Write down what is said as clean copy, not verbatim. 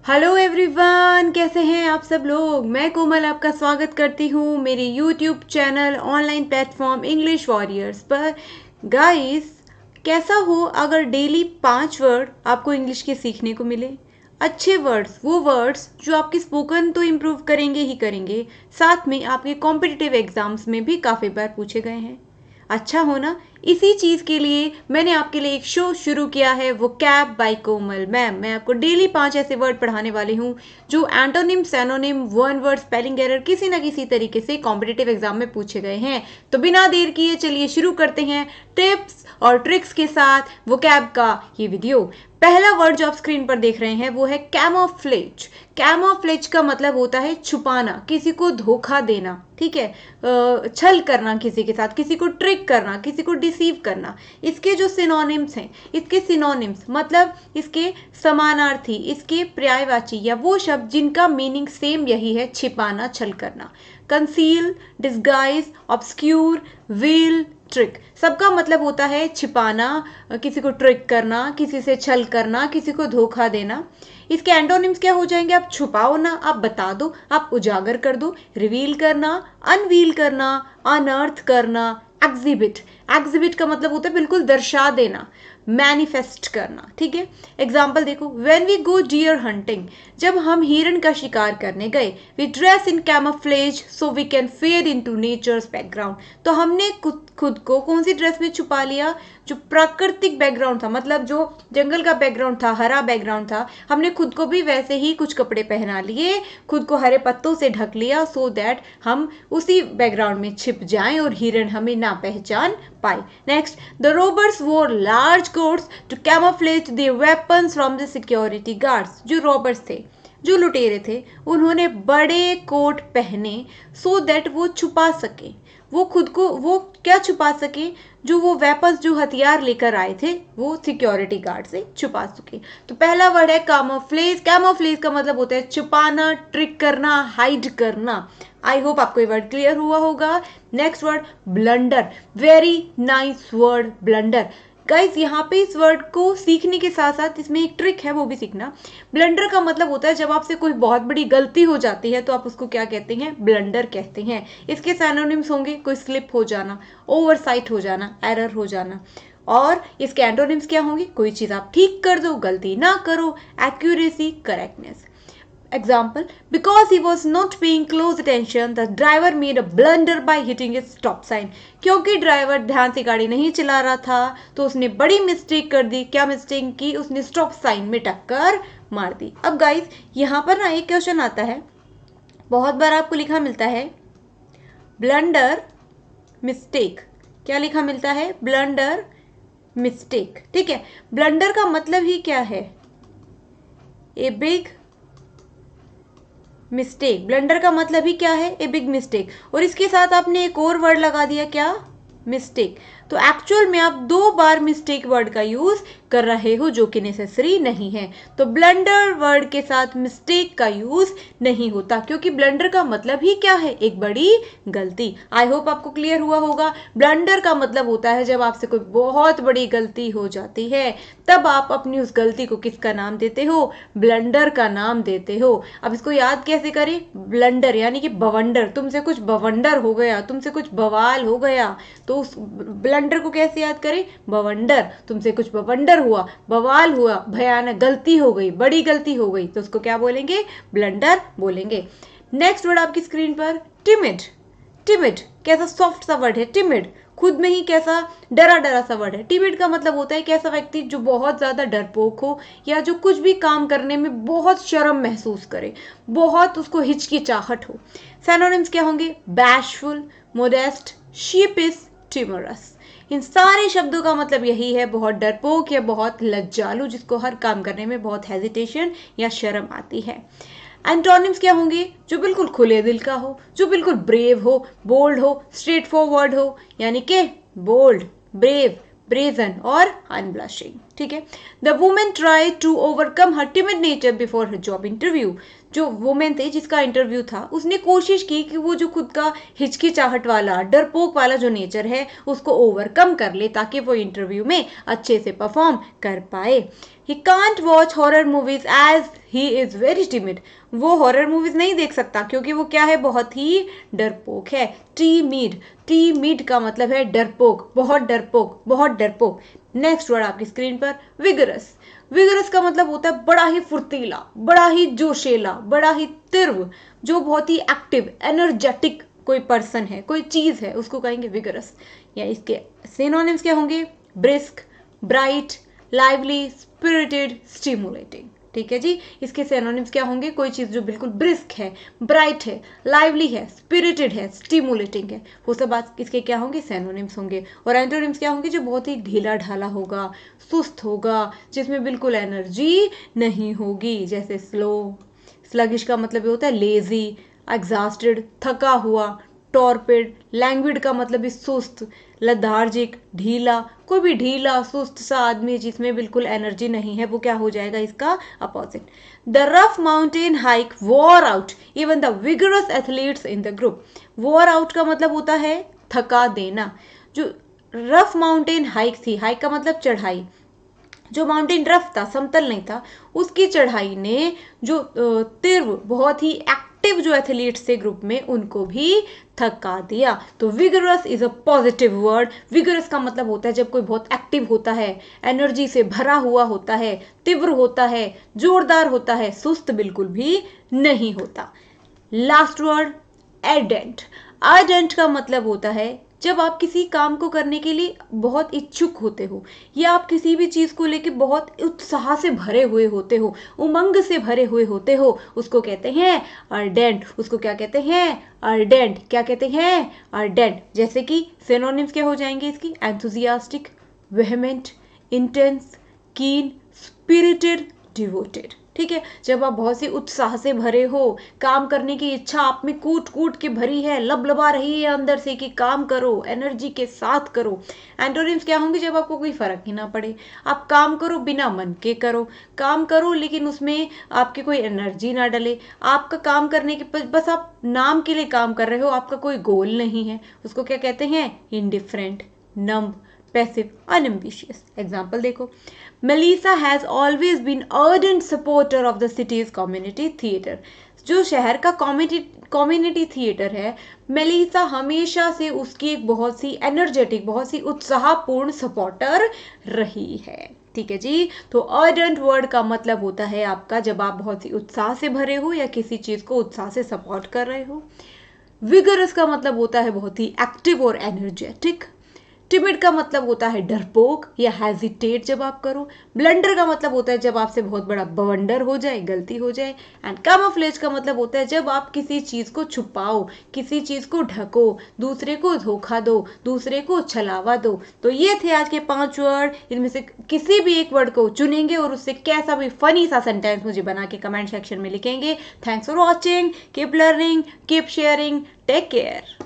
Hello everyone, कैसे हैं आप सब लोग। मैं कोमल आपका स्वागत करती हूँ मेरे YouTube channel online platform English warriors पर। गाइस, कैसा हो अगर डेली 5 वर्ड आपको इंग्लिश के सीखने को मिले। अच्छे वर्ड्स, वो वर्ड्स जो आपकी स्पोकन तो इम्प्रूव करेंगे ही करेंगे, साथ में आपके कॉम्पिटिटिव एग्जाम्स में भी काफ़ी बार पूछे गए हैं। अच्छा हो ना। इसी चीज़ के लिए मैंने आपके लिए एक शो शुरू किया है, वो कैब बाय कोमल। मैं आपको डेली 5 ऐसे वर्ड पढ़ाने वाली हूँ जो antonym, synonym, one word, spelling error किसी ना किसी तरीके से कॉम्पिटिटिव एग्जाम में पूछे गए हैं। तो बिना देर किए चलिए शुरू करते हैं टिप्स और ट्रिक्स के साथ वो कैब का ये वीडियो। पहला वर्ड जो आप स्क्रीन पर देख रहे हैं वो है कैमोफ्लेज। कैमोफ्लेज का मतलब होता है छुपाना, किसी को धोखा देना, ठीक है। छल करना किसी के साथ, किसी को ट्रिक करना, किसी को डिसीव करना। इसके जो सिनोनिम्स हैं, इसके सिनोनिम्स मतलब इसके समानार्थी, इसके पर्यायवाची या वो शब्द जिनका मीनिंग सेम यही है, छिपाना, छल करना। कंसील, डिस्गाइज, ऑब्सक्यूर, वील, ट्रिक, सबका मतलब होता है छिपाना, किसी को ट्रिक करना, किसी से छल करना, किसी को धोखा देना। इसके एंटोनिम्स क्या हो जाएंगे? आप छुपाओ ना, आप बता दो, आप उजागर कर दो। रिवील करना, अनवील करना, अनर्थ करना। एग्जिबिट, एग्जिबिट का मतलब होता है बिल्कुल दर्शा देना, मैनिफेस्ट करना, ठीक है। एग्जाम्पल देखो, when we go deer hunting, जब हम हिरण का शिकार करने गए। We dress in camouflage so we can fade into nature's background, तो हमने खुद को कौन सी ड्रेस में छुपा लिया? जो प्राकृतिक बैकग्राउंड था, मतलब जो जंगल का बैकग्राउंड था, हरा बैकग्राउंड था, हमने खुद को भी वैसे ही कुछ कपड़े पहना लिए, खुद को हरे पत्तों से ढक लिया, सो दैट हम उसी बैकग्राउंड में छिप जाएं और हिरण हमें ना पहचान पाए। Next, the robbers wore large coats to camouflage their weapons from the security guards. जो रॉबर्स थे, जो लुटेरे थे, उन्होंने बड़े कोट पहने सो दैट वो छुपा सके, वो खुद को, वो क्या छुपा सके? जो वो वेपन्स, जो हथियार लेकर आए थे, वो सिक्योरिटी गार्ड से छुपा सके। तो पहला वर्ड है कैमोफ्लेज। कैमोफ्लेज का मतलब होता है छुपाना, ट्रिक करना, हाइड करना। आई होप आपको ये वर्ड क्लियर हुआ होगा। Next word, blunder. Very nice word, blunder. Guys, यहाँ पे इस वर्ड को सीखने के साथ साथ इसमें एक ट्रिक है, वो भी सीखना। ब्लंडर का मतलब होता है जब आपसे कोई बहुत बड़ी गलती हो जाती है तो आप उसको क्या कहते हैं? ब्लंडर कहते हैं। इसके सैनोनिम्स होंगे, कोई स्लिप हो जाना, ओवरसाइट हो जाना, एरर हो जाना। और इसके एंटोनिम्स क्या होंगे? कोई चीज़ आप ठीक कर दो, गलती ना करो, accuracy, correctness. Example, because he was not paying close attention, the driver made a blunder by hitting a stop sign. क्योंकि ड्राइवर ध्यान से गाड़ी नहीं चला रहा था तो उसने बड़ी मिस्टेक कर दी। क्या मिस्टेक की? उसने स्टॉप साइन में टक्कर मार दी। अब गाइस, यहाँ पर ना एक क्वेश्चन आता है, बहुत बार आपको लिखा मिलता है ब्लंडर, मिस्टेक। क्या लिखा मिलता है? ब्लंडर, मिस्टेक, ठीक है। ब्लंडर का मतलब ही क्या है? A big mistake. ब्लंडर का मतलब ही क्या है? A big mistake. और इसके साथ आपने एक और वर्ड लगा दिया, क्या? मिस्टेक। तो एक्चुअल में आप 2 बार मिस्टेक वर्ड का यूज कर रहे हो, जो कि नेसेसरी नहीं है। तो ब्लंडर वर्ड के साथ मिस्टेक का यूज नहीं होता, क्योंकि ब्लंडर का मतलब ही क्या है? एक बड़ी गलती। आई होप आपको क्लियर हुआ होगा। ब्लंडर का मतलब होता है जब आपसे कोई बहुत बड़ी गलती हो जाती है, तब आप अपनी उस गलती को किसका नाम देते हो? ब्लंडर का नाम देते हो। अब इसको याद कैसे करें? ब्लंडर यानी कि बवंडर। तुमसे कुछ बवंडर हो गया, तुमसे कुछ बवाल हो गया, तो उस ब्लंडर को कैसे याद करें? बवंडर। तुमसे कुछ बवंडर हुआ, बवाल हुआ, भयानक गलती हो गई, बड़ी गलती हो गई, तो उसको क्या बोलेंगे? ब्लंडर बोलेंगे। नेक्स्ट वर्ड आपकी स्क्रीन पर, टिमिड। टिमिड कैसा सॉफ्ट सा वर्ड है, टिमिड। खुद में ही कैसा डरा डरा सा वर्ड है। टिमिड का मतलब होता है कैसा व्यक्ति जो बहुत ज्यादा डरपोक हो, या जो कुछ भी काम करने में बहुत शर्म महसूस करे, बहुत उसको हिचकिचाहट हो। सैनोनिम्स क्या होंगे? Bashful, modest, शीपिश, टिमरस। इन सारे शब्दों का मतलब यही है, बहुत डरपोक या बहुत लज्जालू, जिसको हर काम करने में बहुत हेजिटेशन या शर्म आती है। एंटोनिम्स क्या होंगे? जो बिल्कुल खुले दिल का हो, जो बिल्कुल ब्रेव हो, बोल्ड हो, स्ट्रेट फॉरवर्ड हो, यानी कि बोल्ड, ब्रेव, ब्रेजन और अनब्लशिंग, ठीक है। The women try to overcome her timid nature before her job interview. जो वुमेन थे जिसका इंटरव्यू था, उसने कोशिश की कि वो जो खुद का हिचकिचाहट वाला, डरपोक वाला जो नेचर है, उसको ओवरकम कर ले, ताकि वो इंटरव्यू में अच्छे से परफॉर्म कर पाए। He can't watch horror movies as he is very timid. वो हॉरर मूवीज नहीं देख सकता क्योंकि वो क्या है, बहुत ही डरपोक है। टीमिड, टीमिड का मतलब है डरपोक, बहुत डरपोक, बहुत डरपोक। नेक्स्ट वर्ड आपकी स्क्रीन पर विगरस। विगरस का मतलब होता है बड़ा ही फुर्तीला, बड़ा ही जोशेला, बड़ा ही तीव्र, जो बहुत ही एक्टिव एनर्जेटिक कोई पर्सन है, कोई चीज है, उसको कहेंगे विगरस। या इसके सिनोनिम्स क्या होंगे, brisk, bright, lively, spirited, stimulating. ठीक है जी, इसके सिनोनिम्स क्या होंगे, कोई चीज जो बिल्कुल ब्रिस्क है, ब्राइट है, लाइवली है, स्पिरिटेड है, स्टिमुलेटिंग है, वो सब बात इसके क्या होंगे, सिनोनिम्स होंगे। और एंटोनिम्स क्या होंगे, जो बहुत ही ढीला ढाला होगा, सुस्त होगा, जिसमें बिल्कुल एनर्जी नहीं होगी, जैसे स्लो। स्लगिश का मतलब ये होता है लेजी, एग्जॉस्टेड, थका हुआ, टॉर्पिड। लैंग्विड का मतलब सुस्त, लदार्जिक, ढीला। कोई भी ढीला सुस्त सा आदमी जिसमें बिल्कुल एनर्जी नहीं है, वो क्या हो जाएगा, इसका opposite. The rough mountain hike war out even the vigorous athletes in the group. War out का मतलब होता है थका देना। जो रफ माउंटेन हाइक थी, हाइक का मतलब चढ़ाई, जो माउंटेन रफ था, समतल नहीं था, उसकी चढ़ाई ने जो तीव्र, बहुत ही एक्टिव जो एथलीट्स थे ग्रुप में, उनको भी थका दिया। तो vigorous is a positive word. Vigorous का मतलब होता है जब कोई बहुत एक्टिव होता है, एनर्जी से भरा हुआ होता है, तीव्र होता है, जोरदार होता है, सुस्त बिल्कुल भी नहीं होता। Last word एडेंट। आर्डेंट का मतलब होता है जब आप किसी काम को करने के लिए बहुत इच्छुक होते हो, या आप किसी भी चीज को लेके बहुत उत्साह से भरे हुए होते हो, उमंग से भरे हुए होते हो, उसको कहते हैं अर्डेंट। उसको क्या कहते हैं, अर्डेंट। क्या कहते हैं, अर्डेंट। जैसे कि सिनोनिम्स क्या हो जाएंगे इसकी, एंथुजियास्टिक, वेहेमेंट, इंटेंस, कीन, स्पिरिटेड, डिवोटेड। ठीक है, जब आप बहुत से उत्साह से भरे हो, काम करने की इच्छा आप में कूट कूट के भरी है, लबलबा रही है अंदर से कि काम करो, एनर्जी के साथ करो। एंटोनिम्स क्या होंगे, जब आपको कोई फर्क ही ना पड़े, आप काम करो बिना मन के करो, काम करो लेकिन उसमें आपकी कोई एनर्जी ना डले, आपका काम करने के बस आप नाम के लिए काम कर रहे हो, आपका कोई गोल नहीं है, उसको क्या कहते हैं, indifferent, numb, passive, unambitious. Example देखो, Melissa has always been ardent supporter of the city's community theatre. जो शहर का कम्युनिटी थिएटर है, मेलिसा हमेशा से उसकी एक बहुत सी एनर्जेटिक, बहुत सी उत्साहपूर्ण सपोर्टर रही है। ठीक है जी, तो अर्डेंट वर्ड का मतलब होता है आपका जब आप बहुत सी उत्साह से भरे हो या किसी चीज को उत्साह से सपोर्ट कर रहे हो। विगरस का मतलब होता है बहुत ही एक्टिव और एनर्जेटिक। टिमिड का मतलब होता है डरपोक या हेजिटेट जब आप करो। ब्लंडर का मतलब होता है जब आपसे बहुत बड़ा बवंडर हो जाए, गलती हो जाए। एंड कैमोफ्लेज का मतलब होता है जब आप किसी चीज को छुपाओ, किसी चीज को ढको, दूसरे को धोखा दो, दूसरे को छलावा दो। तो ये थे आज के 5 वर्ड। इनमें से किसी भी एक वर्ड को चुनेंगे और उससे कैसा भी फनी सा सेंटेंस मुझे बना के कमेंट सेक्शन में लिखेंगे। Thanks for watching, keep learning, keep sharing, take care.